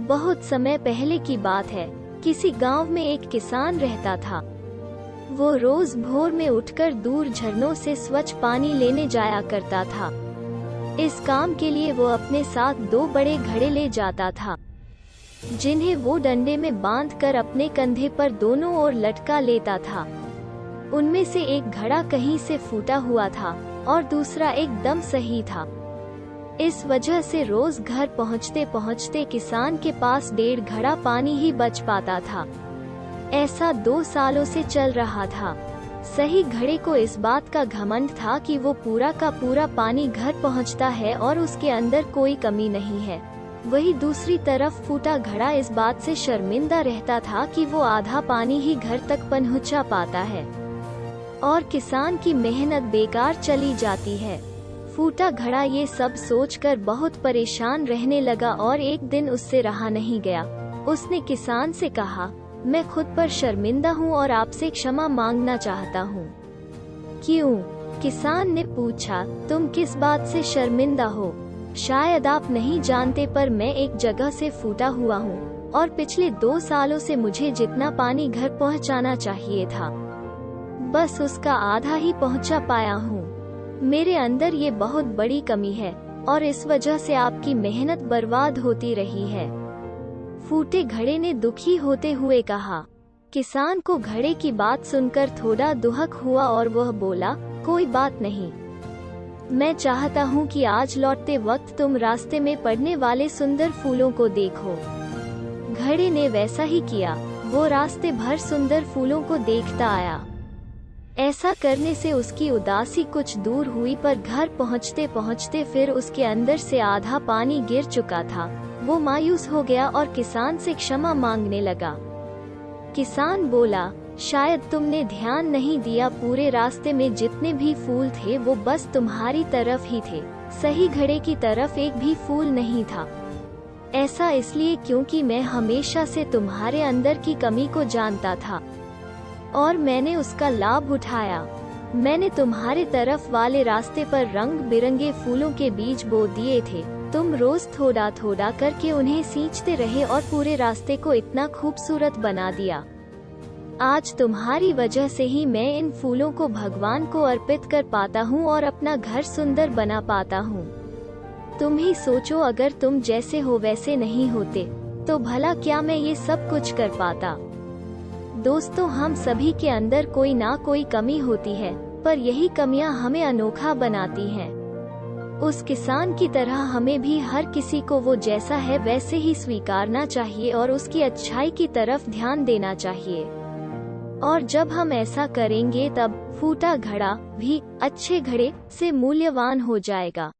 बहुत समय पहले की बात है। किसी गांव में एक किसान रहता था। वो रोज भोर में उठकर दूर झरनों से स्वच्छ पानी लेने जाया करता था। इस काम के लिए वो अपने साथ 2 बड़े घड़े ले जाता था, जिन्हें वो डंडे में बांधकर अपने कंधे पर दोनों ओर लटका लेता था। उनमें से एक घड़ा कहीं से फूटा हुआ था और दूसरा एकदम सही था। इस वजह से रोज घर पहुंचते पहुंचते किसान के पास 1.5 घड़ा पानी ही बच पाता था। ऐसा 2 सालों से चल रहा था। सही घड़े को इस बात का घमंड था कि वो पूरा का पूरा पानी घर पहुंचता है और उसके अंदर कोई कमी नहीं है। वही दूसरी तरफ फूटा घड़ा इस बात से शर्मिंदा रहता था कि वो आधा पानी ही घर तक पहुंचा पाता है और किसान की मेहनत बेकार चली जाती है। फूटा घड़ा ये सब सोचकर बहुत परेशान रहने लगा और एक दिन उससे रहा नहीं गया। उसने किसान से कहा, मैं खुद पर शर्मिंदा हूँ और आपसे क्षमा मांगना चाहता हूँ। क्यों? किसान ने पूछा। तुम किस बात से शर्मिंदा हो? शायद आप नहीं जानते, पर मैं एक जगह से फूटा हुआ हूँ और पिछले 2 सालों से मुझे जितना पानी घर पहुँचाना चाहिए था, बस उसका आधा ही पहुँचा पाया हूँ। मेरे अंदर ये बहुत बड़ी कमी है और इस वजह से आपकी मेहनत बर्बाद होती रही है। फूटे घड़े ने दुखी होते हुए कहा। किसान को घड़े की बात सुनकर थोड़ा दुहक हुआ और वह बोला, कोई बात नहीं, मैं चाहता हूँ कि आज लौटते वक्त तुम रास्ते में पड़ने वाले सुंदर फूलों को देखो। घड़े ने वैसा ही किया। वो रास्ते भर सुंदर फूलों को देखता आया। ऐसा करने से उसकी उदासी कुछ दूर हुई, पर घर पहुँचते पहुँचते फिर उसके अंदर से आधा पानी गिर चुका था। वो मायूस हो गया और किसान से क्षमा मांगने लगा। किसान बोला, शायद तुमने ध्यान नहीं दिया, पूरे रास्ते में जितने भी फूल थे वो बस तुम्हारी तरफ ही थे। सही घड़े की तरफ एक भी फूल नहीं था। ऐसा इसलिए क्योंकि मैं हमेशा से तुम्हारे अंदर की कमी को जानता था और मैंने उसका लाभ उठाया। मैंने तुम्हारे तरफ वाले रास्ते पर रंग बिरंगे फूलों के बीज बो दिए थे। तुम रोज थोड़ा थोड़ा करके उन्हें सींचते रहे और पूरे रास्ते को इतना खूबसूरत बना दिया। आज तुम्हारी वजह से ही मैं इन फूलों को भगवान को अर्पित कर पाता हूँ और अपना घर सुंदर बना पाता हूँ। तुम ही सोचो, अगर तुम जैसे हो वैसे नहीं होते तो भला क्या मैं ये सब कुछ कर पाता। दोस्तों, हम सभी के अंदर कोई ना कोई कमी होती है, पर यही कमियां हमें अनोखा बनाती हैं। उस किसान की तरह हमें भी हर किसी को वो जैसा है वैसे ही स्वीकारना चाहिए और उसकी अच्छाई की तरफ ध्यान देना चाहिए। और जब हम ऐसा करेंगे तब फूटा घड़ा भी अच्छे घड़े से मूल्यवान हो जाएगा।